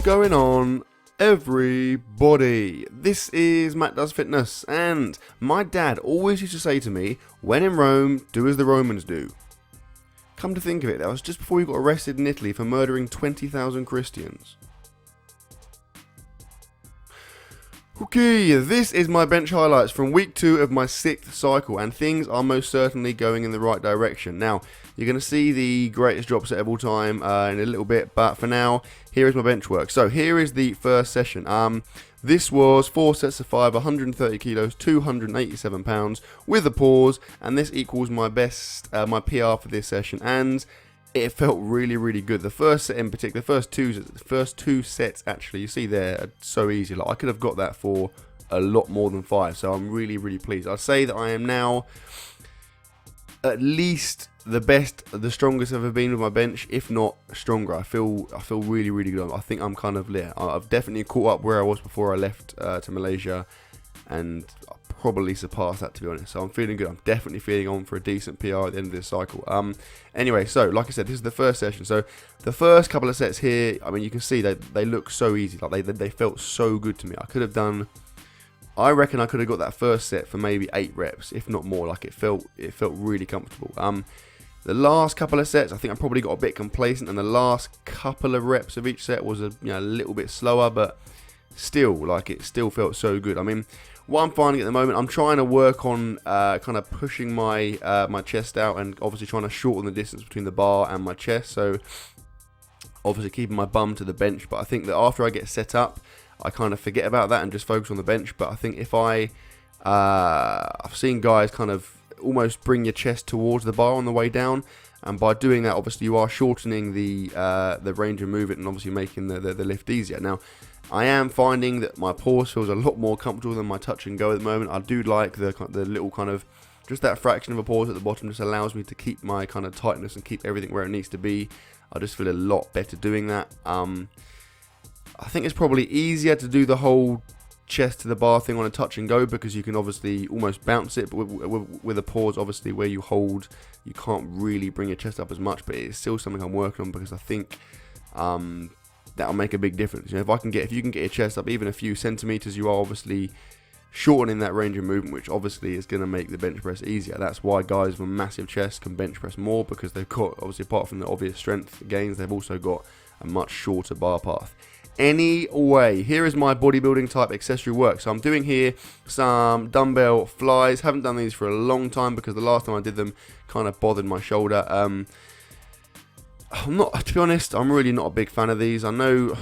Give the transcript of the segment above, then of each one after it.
going on, everybody? This is Mattdoesfitness, and my dad always used to say to me, when in Rome, do as the Romans do. Come to think of it, that was just before he got arrested in Italy for murdering 20,000 Christians. Okay, this is my bench highlights from week 2 of my 6th cycle, and things are most certainly going in the right direction. Now, you're going to see the greatest drop set of all time in a little bit, but for now, here is my bench work. So here is the first session. This was 4 sets of 5, 130 kilos, 287 pounds with a pause, and this equals my best, my PR for this session, and it felt really, really good. The first set in particular, the first two sets actually, you see there, are so easy. Like I could have got that for a lot more than 5, so I'm really, really pleased. I'd say that I am now at least the best, the strongest I've ever been with my bench, if not stronger. I feel really, really good. I think I'm kind of lit. I've definitely caught up where I was before I left to Malaysia, and I probably surpassed that, to be honest. So I'm feeling good. I'm definitely feeling on for a decent PR at the end of this cycle. Anyway, so like I said, this is the first session. So the first couple of sets here, I mean, you can see they look so easy. Like they felt so good to me. I reckon I could have got that first set for maybe 8 reps, if not more. Like it felt really comfortable. The last couple of sets, I think I probably got a bit complacent, and the last couple of reps of each set was a little bit slower, but still, like it still felt so good. I mean, what I'm finding at the moment, I'm trying to work on kind of pushing my my chest out, and obviously trying to shorten the distance between the bar and my chest. So obviously keeping my bum to the bench, but I think that after I get set up, I kind of forget about that and just focus on the bench. But I think if I've seen guys kind of almost bring your chest towards the bar on the way down, and by doing that, obviously you are shortening the range of movement and obviously making the lift easier. Now, I am finding that my pause feels a lot more comfortable than my touch and go at the moment. I do like the little kind of, just that fraction of a pause at the bottom just allows me to keep my kind of tightness and keep everything where it needs to be. I just feel a lot better doing that. I think it's probably easier to do the whole chest to the bar thing on a touch and go, because you can obviously almost bounce it, but with a pause, obviously where you hold, you can't really bring your chest up as much. But it's still something I'm working on, because I think that'll make a big difference. If you can get your chest up even a few centimeters, you are obviously shortening that range of movement, which obviously is going to make the bench press easier. That's why guys with a massive chest can bench press more, because they've got, obviously, apart from the obvious strength gains, they've also got a much shorter bar path. Anyway, here is my bodybuilding type accessory work. So I'm doing here some dumbbell flies. Haven't done these for a long time, because the last time I did them kind of bothered my shoulder. I'm not, to be honest, I'm really not a big fan of these. I know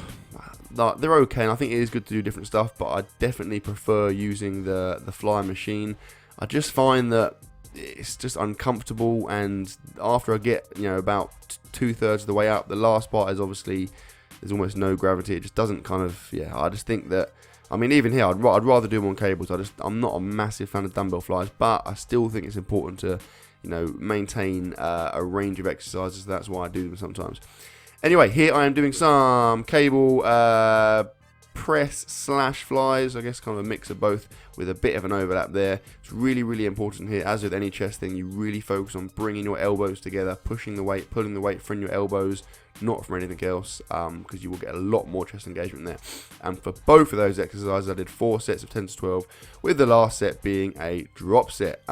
that they're okay, and I think it is good to do different stuff, but I definitely prefer using the fly machine. I just find that it's just uncomfortable, and after I get about 2/3 of the way up, the last part is obviously, there's almost no gravity. It just doesn't kind of, I just think that, I mean, even here, I'd rather do them on cables. I'm not a massive fan of dumbbell flies, but I still think it's important to, maintain a range of exercises. That's why I do them sometimes. Anyway, here I am doing some cable press / flies. I guess kind of a mix of both with a bit of an overlap there. It's really, really important here, as with any chest thing, you really focus on bringing your elbows together, pushing the weight, pulling the weight from your elbows, not from anything else, because you will get a lot more chest engagement there. And for both of those exercises, I did 4 sets of 10 to 12, with the last set being a drop set.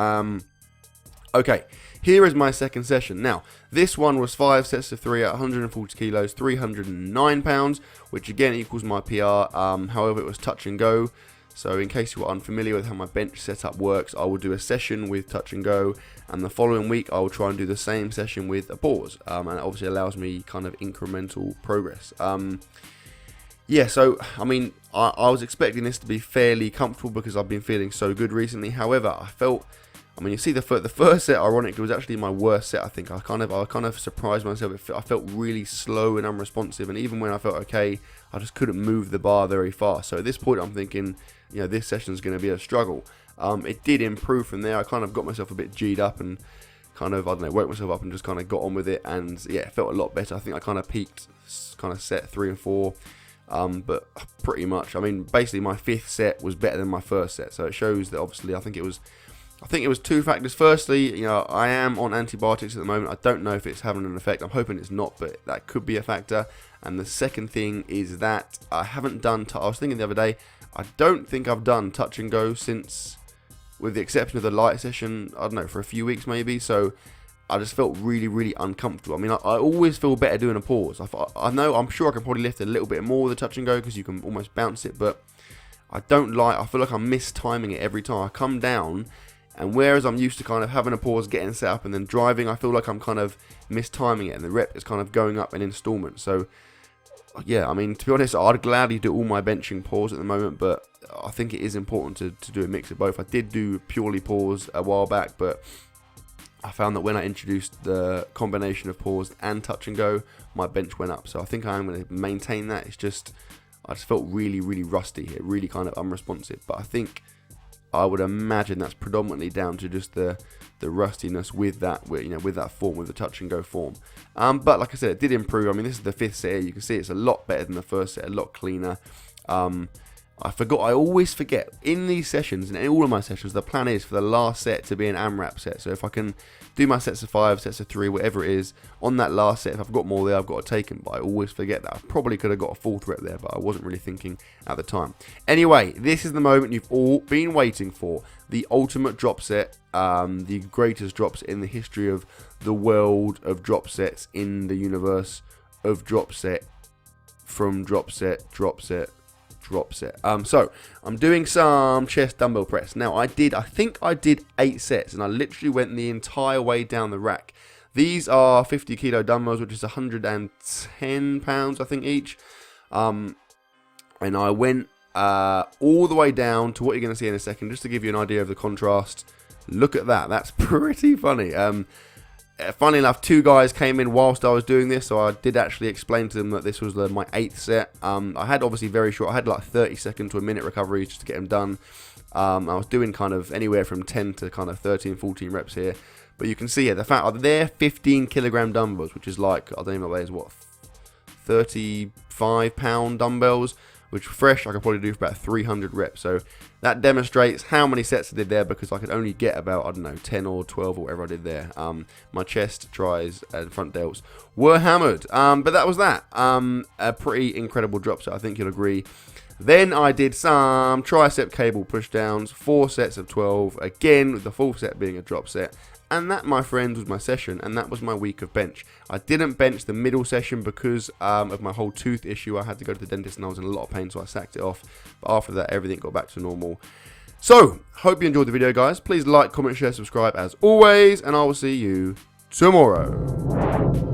Okay, here is my second session. Now, this one was 5 sets of 3 at 140 kilos, 309 pounds, which again equals my PR. However, it was touch and go. So in case you are unfamiliar with how my bench setup works, I will do a session with touch and go, and the following week I will try and do the same session with a pause. And it obviously allows me kind of incremental progress. So, I mean, I was expecting this to be fairly comfortable, because I've been feeling so good recently. However, I mean, you see the first set, ironically, was actually my worst set. I think I kind of surprised myself. I felt really slow and unresponsive, and even when I felt okay, I just couldn't move the bar very fast. So at this point, I'm thinking, this session is going to be a struggle. It did improve from there. I kind of got myself a bit G'd up and kind of, woke myself up and just kind of got on with it, and yeah, it felt a lot better. I think I kind of peaked kind of set 3 and 4. But pretty much, I mean, basically my 5th set was better than my first set. So it shows that obviously, I think it was I think it was two factors. Firstly, you know, I am on antibiotics at the moment. I don't know if it's having an effect. I'm hoping it's not, but that could be a factor. And the second thing is that I haven't done, I was thinking the other day, I don't think I've done touch and go since, with the exception of the light session, I don't know, for a few weeks maybe. So I just felt really, really uncomfortable. I mean, I always feel better doing a pause. I'm sure I can probably lift a little bit more with the touch and go because you can almost bounce it, but I feel like I'm mistiming it every time. I come down, and whereas I'm used to kind of having a pause, getting set up, and then driving, I feel like I'm kind of mistiming it, and the rep is kind of going up in installments. So, yeah, I mean, to be honest, I'd gladly do all my benching pause at the moment, but I think it is important to do a mix of both. I did do purely pause a while back, but I found that when I introduced the combination of pause and touch and go, my bench went up. So I think I'm going to maintain that. It's just, I just felt really, really rusty here, really kind of unresponsive. But I think I would imagine that's predominantly down to just the rustiness with that, with that form, with the touch and go form. But like I said, it did improve. I mean, this is the 5th set here. You can see it's a lot better than the first set, a lot cleaner. I always forget in these sessions, and in all of my sessions, the plan is for the last set to be an AMRAP set. So if I can do my sets of 5, sets of 3, whatever it is, on that last set, if I've got more there, I've got to take them. But I always forget that. I probably could have got a 4th rep there, but I wasn't really thinking at the time. Anyway, this is the moment you've all been waiting for. The ultimate drop set, the greatest drops in the history of the world of drop sets, in the universe of drop set, from drop set, drop set. So I'm doing some chest dumbbell press. Now I think I did 8 sets, and I literally went the entire way down the rack. These are 50 kilo dumbbells, which is 110 pounds I think each. And I went all the way down to what you're going to see in a second, just to give you an idea of the contrast. Look at that. That's pretty funny. Funnily enough, 2 guys came in whilst I was doing this, so I did actually explain to them that this was my 8th set. I had obviously very short, I had like 30 second to a minute recoveries just to get them done. I was doing kind of anywhere from 10 to kind of 13, 14 reps here. But you can see here, the fact they're 15 kilogram dumbbells, which is like, I don't even know what that is, what, 35 pound dumbbells, which fresh I could probably do for about 300 reps. So that demonstrates how many sets I did there, because I could only get about, I don't know, 10 or 12 or whatever I did there. My chest, tries, and front delts were hammered. But that was that. A pretty incredible drop set, I think you'll agree. Then I did some tricep cable pushdowns, 4 sets of 12, again with the 4th set being a drop set. And that, my friends, was my session, and that was my week of bench. I didn't bench the middle session because of my whole tooth issue. I had to go to the dentist and I was in a lot of pain, so I sacked it off. But after that, everything got back to normal. So, hope you enjoyed the video, guys. Please like, comment, share, subscribe as always, and I will see you tomorrow.